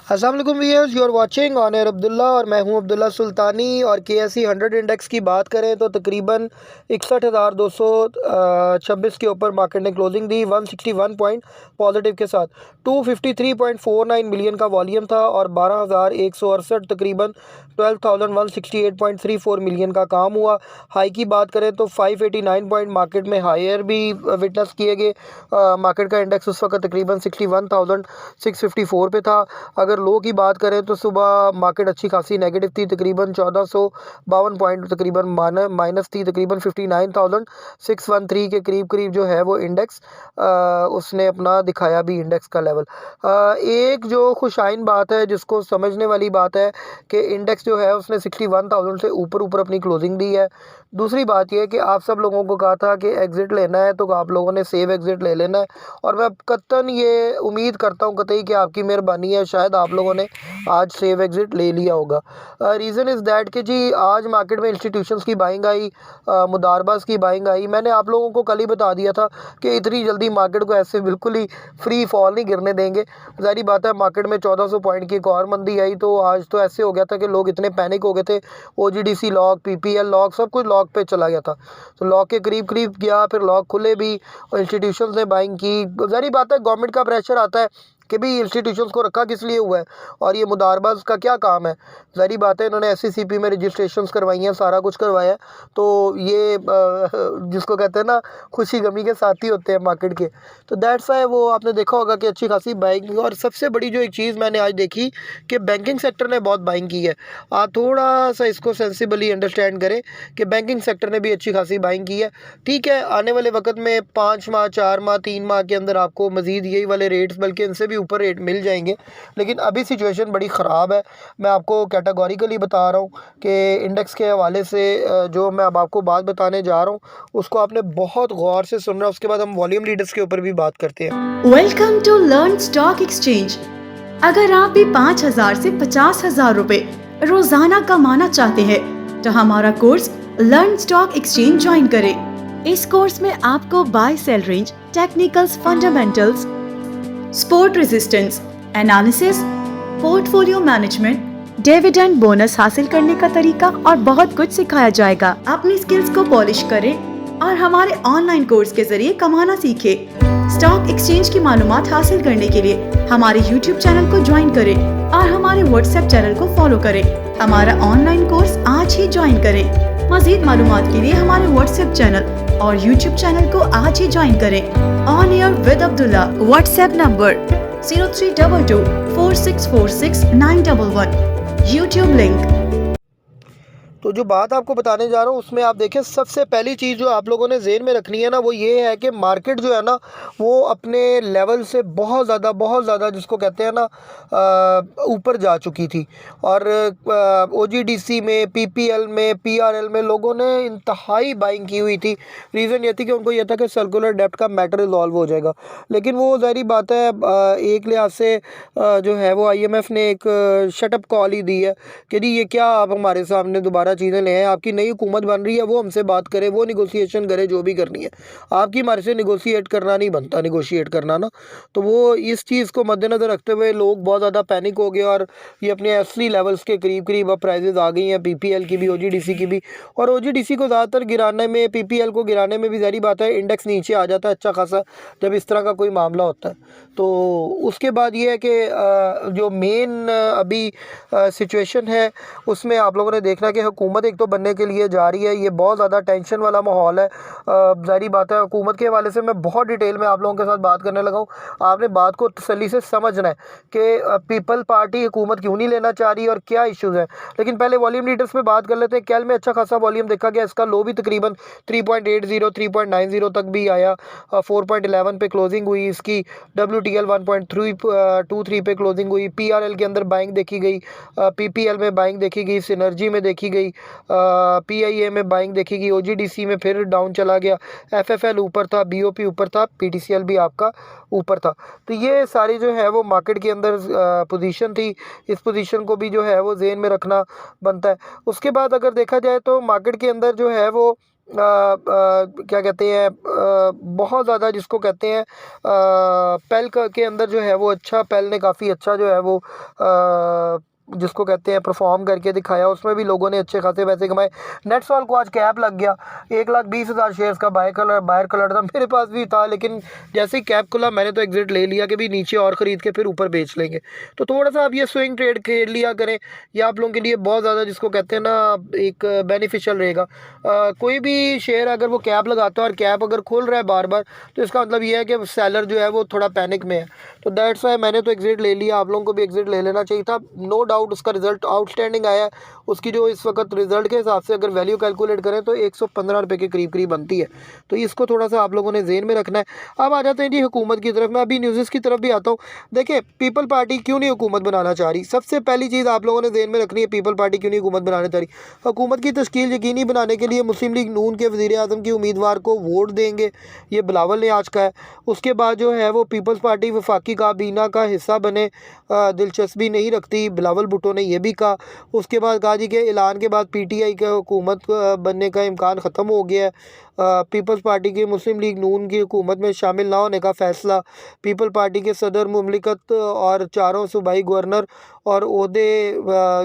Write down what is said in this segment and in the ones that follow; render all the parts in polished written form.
अस्सलाम वालेकुम viewers, you are watching on air Abdullah और मैं हूं अब्दुल्ला सुल्तानी। और KSE 100 इंडेक्स की बात करें तो तकरीबन 61,226 के ऊपर मार्केट ने क्लोजिंग दी। 161 पॉइंट पॉजिटिव के साथ 253.49 मिलियन का वॉल्यूम था और 12,168 तकरीबन 12,168.34 मिलियन का काम हुआ। हाई की बात करें तो 589 पॉइंट मार्केट में हायर भी विटनेस किए गए। मार्केट का इंडेक्स उस वक्त तकरीबन 61,654 पे था। अगर लो की बात करें तो सुबह मार्केट अच्छी खासी नेगेटिव थी, तकरीबन 1452 पॉइंट तकरीबन माइनस थी, तकरीबन 59,613 के करीब करीब जो है वो इंडेक्स उसने अपना दिखाया भी इंडेक्स का लेवल। एक जो खुशाइन बात है जिसको समझने वाली बात है कि इंडेक्स जो है उसने 61,000 से ऊपर ऊपर अपनी क्लोजिंग दी है। दूसरी बात यह है कि आप सब लोगों को कहा था कि एग्ज़िट लेना है तो आप लोगों ने सेव एग्ज़िट ले लेना है, और मैं कतन ये उम्मीद करता हूँ कतई कि आपकी मेहरबानी है, शायद आप लोगों ने आज सेव एग्ज़िट ले लिया होगा। रीज़न इज़ दैट कि जी आज मार्केट में इंस्टीट्यूशंस की बाइंग आई, मुदारबास की बाइंग आई। मैंने आप लोगों को कल ही बता दिया था कि इतनी जल्दी मार्केट को ऐसे बिल्कुल ही फ्री फॉल नहीं गिरने देंगे। ज़ाहिर बात है मार्केट में 1400 पॉइंट की एक और मंदी आई तो आज तो ऐसे हो गया था कि लोग इतने पैनिक हो गए थे। OGDC लॉक, PPL लॉक, सब कुछ लॉक पे चला गया था। तो लॉक के करीब करीब गया, फिर लॉक खुले भी और इंस्टीट्यूशंस ने बाइंग की। ज़ाहिर बात है गवर्नमेंट का प्रेशर आता है कि भी इंस्टीट्यूशंस को रखा किस लिए हुआ है और ये मुदारबाज का क्या काम है। ज़ाहिर बात है इन्होंने SCCP में रजिस्ट्रेशंस करवाई हैं, सारा कुछ करवाया है, तो ये जिसको कहते हैं ना खुशी गमी के साथी होते हैं मार्केट के। तो दैट्स वाई वो आपने देखा होगा कि अच्छी खासी बाइंग। और सबसे बड़ी जो एक चीज़ मैंने आज देखी कि बैंकिंग सेक्टर ने बहुत बाइंग की है। आप थोड़ा सा इसको सेंसिबली अंडरस्टैंड करें कि बैंकिंग सेक्टर ने भी अच्छी खासी बाइंग की है। ठीक है, आने वाले वक्त में 5 माह, 4 माह, 3 माह के अंदर आपको मज़ीद यही वाले रेट्स बल्कि इनसे भी ऊपर रेट मिल जाएंगे, लेकिन अभी सिचुएशन बड़ी ख़राब है। मैं आपको कैटेगोरिकली बता रहा हूँ कि इंडेक्स के हवाले से जो मैं अब आपको बात बताने जा रहा हूँ उसको आपने बहुत गौर से सुनना। उसके बाद हम वॉल्यूम लीडर्स के ऊपर भी बात करते हैं। Welcome to learn stock exchange. अगर आप भी 5,000 से 50,000 रुपए रोजाना कमाना चाहते हैं तो हमारा course learn stock exchange join करें। इस कोर्स में आपको buy sell range, technicals, fundamentals, support resistance analysis, portfolio management, dividend bonus हासिल करने का तरीका और बहुत कुछ सिखाया जाएगा। अपनी स्किल्स को पॉलिश करें और हमारे ऑनलाइन कोर्स के जरिए कमाना सीखें। स्टॉक एक्सचेंज की मालूमात हासिल करने के लिए हमारे YouTube चैनल को ज्वाइन करें और हमारे WhatsApp चैनल को फॉलो करें। हमारा ऑनलाइन कोर्स आज ही ज्वाइन करें। मजीद मालूमात के लिए हमारे WhatsApp चैनल और YouTube चैनल को आज ही ज्वाइन करें। On air with Abdullah, WhatsApp number 0322 4646 911, YouTube link. तो जो बात आपको बताने जा रहा हूँ उसमें आप देखें, सबसे पहली चीज़ जो आप लोगों ने ज़हन में रखनी है ना वो ये है कि मार्केट जो है ना वो अपने लेवल से बहुत ज़्यादा जिसको कहते हैं ना ऊपर जा चुकी थी। और OGDC में, PPL में, PRL में लोगों ने इंतहाई बाइंग की हुई थी। रीज़न ये थी कि उनको ये था कि सर्कुलर डेप्ट का मैटर रिजॉल्व हो जाएगा, लेकिन वो ज़ाहिर बात है एक लिहाज से जो है वो IMF ने एक शटअप कॉल ही दी है कि जी ये क्या आप हमारे सामने दोबारा चीज़ें ले आए, आपकी नई हुकूमत बन रही है, वो हमसे बात करे, वो निगोशिएशन करे, जो भी करनी है। आपकी हमारे से निगोशिएट करना नहीं बनता, निगोशिएट करना ना। तो वो इस चीज़ को मद्देनज़र रखते हुए लोग बहुत ज़्यादा पैनिक हो गए और ये अपने असली लेवल्स के करीब करीब अब प्राइजेज़ आ गई हैं, PPL की भी, OGDC की भी। और OGDC को ज़्यादातर गिराने में, PPL को गिराने में भी ज़ाहिर बात है इंडेक्स नीचे आ जाता है अच्छा खासा जब इस तरह का कोई मामला होता है। तो उसके बाद ये है कि जो मेन अभी सिचुएशन है उसमें आप लोगों ने देखना कि हुकूमत एक तो बनने के लिए जा रही है। ये बहुत ज़्यादा टेंशन वाला माहौल है। ज़ाहिर बात है हुकूमत के हवाले से मैं बहुत डिटेल में आप लोगों के साथ बात करने लगा हूँ। आपने बात को तसल्ली से समझना है कि पीपल पार्टी हुकूमत क्यों नहीं लेना चाह रही और क्या इश्यूज़ हैं। लेकिन पहले वॉल्यूम लीडर्स पे बात कर लेते हैं। कल में अच्छा खासा वॉल्यूम देखा गया, इसका लो भी तकरीबन 3.80 3.90 तक भी आया। 4.11 पे क्लोजिंग हुई इसकी। WTL 1.323 पे क्लोजिंग हुई। PRL के अंदर बाइंग देखी गई, PPL में बाइंग देखी गई, सिनर्जी में देखी गई, PIA में बाइंग देखी गई, OGDC में फिर डाउन चला गया, FFL ऊपर था, BOP ऊपर था, PTCL भी आपका ऊपर था। तो ये सारी जो है वो मार्केट के अंदर पोजीशन थी। इस पोजीशन को भी जो है वो जेहन में रखना बनता है। उसके बाद अगर देखा जाए तो मार्केट के अंदर जो है वो क्या कहते हैं बहुत ज़्यादा जिसको कहते हैं पेल के अंदर जो है वो अच्छा, पेल ने काफ़ी अच्छा जो है वो जिसको कहते हैं परफॉर्म करके दिखाया, उसमें भी लोगों ने अच्छे खासे पैसे कमाए। नेटसॉल को आज कैप लग गया, 1,20,000 शेयर्स का बायर कलर था, मेरे पास भी था, लेकिन जैसे ही कैप खुला मैंने तो एग्जिट ले लिया कि भी नीचे और ख़रीद के फिर ऊपर बेच लेंगे। तो थोड़ा सा आप ये स्विंग ट्रेड खेल लिया करें, ये आप लोगों के लिए बहुत ज़्यादा जिसको कहते हैं ना एक बेनिफिशियल रहेगा। कोई भी शेयर अगर वो कैप लगाता है और कैप अगर खुल रहा है बार बार, तो इसका मतलब ये है कि सेलर जो है वो थोड़ा पैनिक में है। तो दैट्स वाई मैंने तो एग्जिट ले लिया, आप लोगों को भी एग्जिट ले लेना चाहिए था। नो डाउट उसका रिजल्ट आउटस्टैंडिंग आया है, उसकी जो इस वक्त रिजल्ट के हिसाब से अगर वैल्यू कैलकुलेट करें तो 115 रुपये के करीब करीब बनती है। तो इसको थोड़ा सा आप लोगों ने जेहन में रखना है। अब आ जाते हैं जी हुकूमत की तरफ। मैं अभी न्यूज़ की तरफ भी आता हूँ। देखिए पीपल पार्टी क्यों नहीं हुकूमत बनाना चाह रही, सबसे पहली चीज़ आप लोगों ने जेहन में रखनी है, पीपल पार्टी क्यों नहीं हुकूमत बनाना चाह रही। हुकूमत की तश्कील यकीनी बनाने के लिए मुस्लिम लीग नून के वज़ीर आज़म की उम्मीदवार को वोट देंगे, ये बिलावल ने आज कहा है। उसके बाद जो है वो पीपल्स पार्टी वफाकी काबीना का हिस्सा बने दिलचस्पी नहीं रखती, बिलावल भुट्टो ने यह भी कहा। उसके बाद कहा जी कि ऐलान के बाद पीटीआई का हुकूमत बनने का इम्कान ख़त्म हो गया है। पीपल्स पार्टी की मुस्लिम लीग नून की हुकूमत में शामिल ना होने का फ़ैसला। पीपल पार्टी के सदर मुमलिकत और चारों सूबाई गवर्नर और ओहदे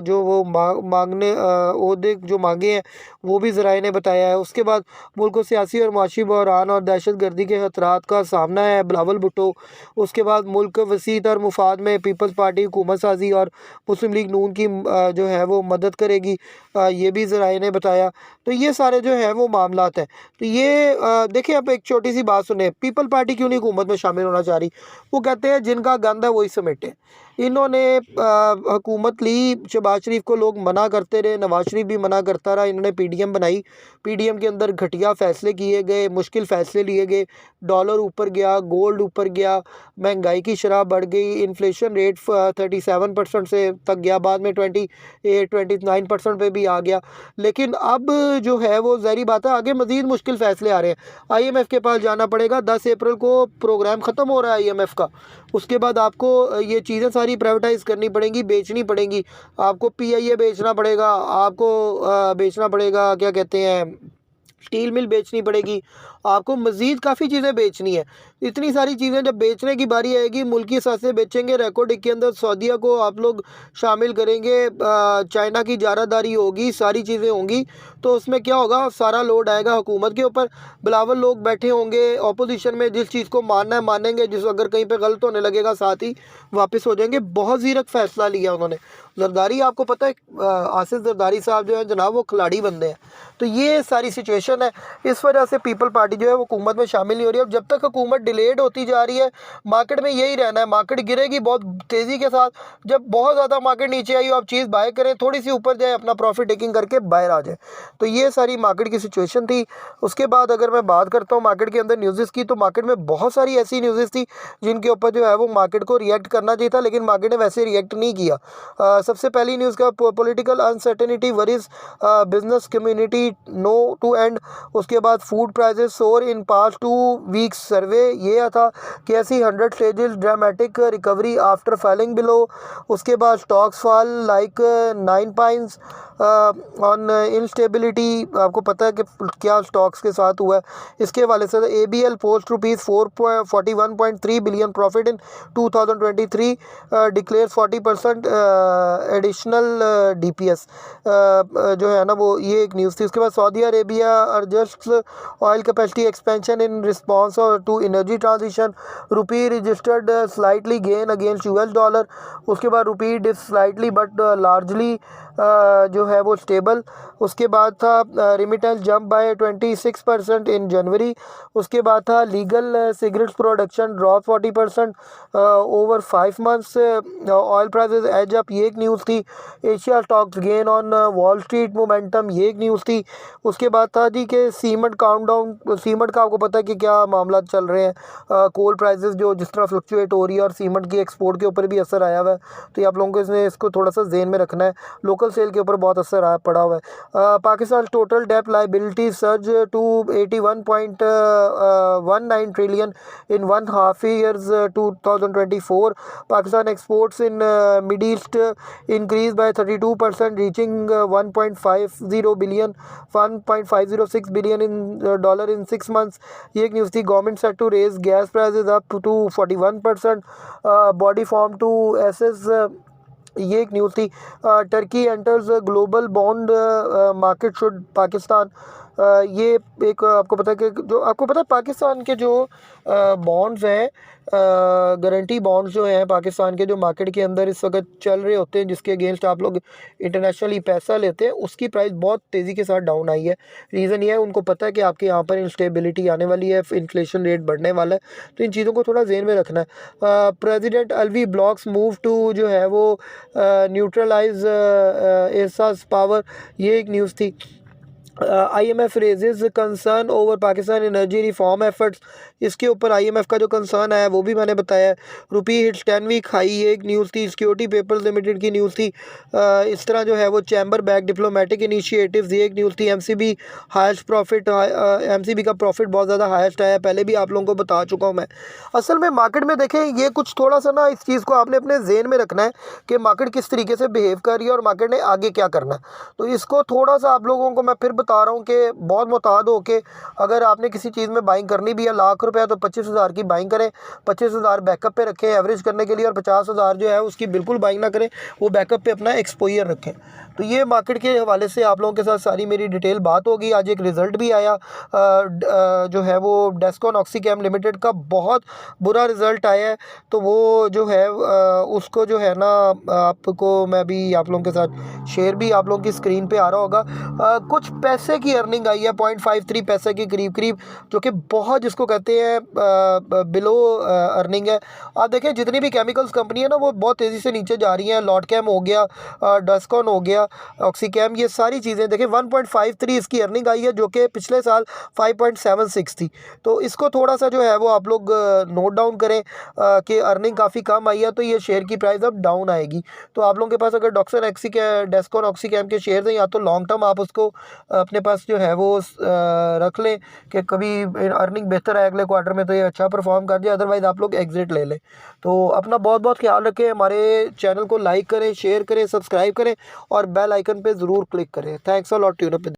जो वो मांगने ओहदे जो मांगे हैं वो भी ज़राए ने बताया है। उसके बाद मुल्क को सियासी और माशी बहरान और दहशत गर्दी के खतरात का सामना है, बिलावल भुट्टो। उसके बाद मुल्क वसी तर मुफाद में पीपल्स पार्टी हुकूमत साजी और मुस्लिम लीग नून की जो है वो मदद करेगी, ये भी ज़राए ने बताया। तो ये सारे जो है वो मामलात हैं। तो ये देखिए आप एक छोटी सी बात सुने, पीपल पार्टी क्यों नहीं हुकूमत में शामिल होना चाह रही। वो कहते हैं जिनका गंद है वही समेटे। इन्होंने हुकूमत ली, शहबाज शरीफ को लोग मना करते रहे, नवाज शरीफ भी मना करता रहा, इन्होंने पीडीएम बनाई। पीडीएम के अंदर घटिया फ़ैसले किए गए, मुश्किल फ़ैसले लिए गए, डॉलर ऊपर गया, गोल्ड ऊपर गया, महंगाई की शरह बढ़ गई, इन्फ्लेशन रेट 37% से तक गया, बाद में 29% पे भी आ गया। लेकिन अब जो है वो ज़ाहिर बात है आगे मज़ीद मुश्किल फ़ैसले आ रहे हैं। आईएमएफ के पास जाना पड़ेगा, 10 अप्रैल को प्रोग्राम ख़त्म हो रहा है आईएमएफ का। उसके बाद आपको ये चीज़ें सारी प्राइवेटाइज़ करनी पड़ेंगी, बेचनी पड़ेंगी। आपको पीआईए बेचना पड़ेगा, आपको बेचना पड़ेगा क्या कहते हैं स्टील मिल बेचनी पड़ेगी, आपको मज़ीद काफ़ी चीज़ें बेचनी है। इतनी सारी चीज़ें जब बेचने की बारी आएगी, मुल्की सासे बेचेंगे, रिकॉर्ड के अंदर सऊदीया को आप लोग शामिल करेंगे, चाइना की जारादारी होगी, सारी चीज़ें होंगी। तो उसमें क्या होगा, सारा लोड आएगा हुकूमत के ऊपर। बिलावल लोग बैठे होंगे ऑपोजिशन में, जिस चीज़ को मानना है मानेंगे, जिस अगर कहीं पे गलत होने लगेगा साथ ही वापस हो जाएंगे। बहुत ज़ीरक फ़ैसला लिया उन्होंने। जरदारी आपको पता है आसिफ जरदारी साहब जो है जनाब वो खिलाड़ी बंदे हैं। तो ये सारी सिचुएशन है, इस वजह से पीपल पार्टी जो है वो हुकूमत में शामिल नहीं हो रही है। अब जब तक हुकूमत डिलेड होती जा रही है, मार्केट में यही रहना है, मार्केट गिरेगी बहुत तेज़ी के साथ। जब बहुत ज़्यादा मार्केट नीचे आई हो आप चीज़ बाय करें, थोड़ी सी ऊपर जाए अपना प्रॉफिट टेकिंग करके बाहर आ जाए। तो ये सारी मार्केट की सिचुएशन थी। उसके बाद अगर मैं बात करता हूँ मार्केट के अंदर न्यूज़ की, तो मार्केट में बहुत सारी ऐसी न्यूज़ थी जिनके ऊपर जो है वो मार्केट को रिएक्ट करना चाहिए था, लेकिन मार्केट ने वैसे रिएक्ट नहीं किया। सबसे पहली न्यूज़ का political uncertainty worries business community no to end. उसके बाद फूड प्राइसेस सोर इन पास्ट 2 वीक्स सर्वे, ये था कि ऐसी 100 stages dramatic recovery after falling below. उसके बाद stocks fall like 9 pines on instability. आपको पता है कि क्या स्टॉक्स के साथ हुआ है। इसके हवाले से ABL post ₹41.3 billion profit in 2023, declare 40% additional DPS जो है ना वो ये एक न्यूज़ थी। उसके बाद Saudi Arabia adjust oil capacity expansion in response to energy transition, rupee registered slightly gain against $। उसके बाद rupee dip slightly but largely जो है वो स्टेबल। उसके बाद था remittance jump by 26% in January. उसके बाद था legal cigarettes production drop 40% over 5 months, oil prices edge up, ये एक न्यूज़ थी। Asia stocks gain on Wall Street momentum, ये एक न्यूज़ थी। उसके बाद था जी कि सीमेंट काउंटडाउन, सीमेंट का आपको पता है कि क्या मामला चल रहे हैं, कोल प्राइसेस जो जिस तरह फ्लक्चुएट हो रही है और सीमेंट की एक्सपोर्ट के ऊपर भी असर आया हुआ है। तो ये आप लोगों को इसको थोड़ा सा जेहन में रखना है। लोकल सेल के ऊपर बहुत बहुत असर पड़ा हुआ है। Pakistan total debt liability surge to 81.19 trillion in 1.5 years 2024. Pakistan exports in Middle East increased by 32%, reaching 1.506 billion in dollar in 6 months. ये एक न्यूज़ थी। Government set to raise gas prices up to 41%, body form to assess, ये एक news थी। Turkey enters global bond market should Pakistan, ये एक आपको पता है कि जो आपको पता है पाकिस्तान के जो बॉन्ड्स हैं, गारंटी बॉन्ड्स जो हैं पाकिस्तान के, जो मार्केट के अंदर इस वक्त चल रहे होते हैं, जिसके अगेंस्ट आप लोग इंटरनेशनली पैसा लेते हैं, उसकी प्राइस बहुत तेज़ी के साथ डाउन आई है। रीज़न ये है, उनको पता है कि आपके यहाँ पर इंस्टेबिलिटी आने वाली है, इन्फ्लेशन रेट बढ़ने वाला है, तो इन चीज़ों को थोड़ा ज़हन में रखना है। President Alvi blocks move to जो है वो न्यूट्रलाइज एहसास पावर, ये एक न्यूज़ थी। IMF raises concern over Pakistan energy reform efforts, इसके ऊपर IMF का जो कंसर्न है वो भी मैंने बताया। रुपी हिट्स 10 वीक हाई, ये एक न्यूज़ थी। सिक्योरिटी पेपर्स लिमिटेड की न्यूज़ थी। इस तरह जो है वो चैम्बर बैक डिप्लोमेटिक इनिशिएटिव्स, ये एक न्यूज़ थी। MCB हाईएस्ट प्रॉफिट, MCB का प्रॉफिट बहुत ज़्यादा हाईएस्ट आया, पहले भी आप लोगों को बता चुका हूँ मैं। असल में मार्केट में देखें, ये कुछ थोड़ा सा ना इस चीज़ को आपने अपने जेहन में रखना है कि मार्केट किस तरीके से बिहेव कर रही है और मार्केट ने आगे क्या करना है। तो इसको थोड़ा सा आप लोगों को मैं फिर बता रहा हूँ कि बहुत मुताद हो के अगर आपने किसी चीज़ में बाइंग करनी भी है, ₹1,00,000 तो 25,000 की बाइंग करें, 25,000 बैकअप पे रखें एवरेज करने के लिए, और 50,000 जो है उसकी बिल्कुल बाइंग ना करें, वो बैकअप पे अपना एक्सपोजर रखें। तो ये मार्केट के हवाले से आप लोगों के साथ सारी मेरी डिटेल बात होगी। आज एक रिज़ल्ट भी आया जो है वो डेस्कॉन ऑक्सीकैम लिमिटेड का बहुत बुरा रिज़ल्ट आया है, तो वो जो है उसको जो है ना आपको मैं भी आप लोगों के साथ शेयर भी आप लोगों की स्क्रीन पे आ रहा होगा। कुछ पैसे की अर्निंग आई है 0.53 पैसे के करीब, जो कि बहुत जिसको कहते हैं बिलो अर्निंग है। आप देखें जितनी भी केमिकल्स कंपनी है ना वो बहुत तेज़ी से नीचे जा रही हैं। लॉटकैम हो गया, डेस्कॉन हो गया, ऑक्सीकैम, ये सारी चीज़ें देखें 1.53 इसकी अर्निंग आई है, जो कि पिछले साल 5.76 थी। तो इसको थोड़ा सा जो है वो आप लोग नोट डाउन करें कि अर्निंग काफ़ी कम आई है, तो ये शेयर की प्राइस अब डाउन आएगी। तो आप लोगों के पास अगर डेस्कॉन ऑक्सीकैम के शेयर हैं, या तो लॉन्ग टर्म आप उसको अपने पास जो है वो रख लें कि कभी अर्निंग बेहतर है अगले क्वार्टर में तो ये अच्छा परफॉर्म कर जाए, अदरवाइज़ आप लोग एग्जिट ले लें। तो अपना बहुत बहुत ख्याल रखें, हमारे चैनल को लाइक करें, शेयर करें, सब्सक्राइब करें और बेल आइकन पे ज़रूर क्लिक करें। Thanks a lot, tune up.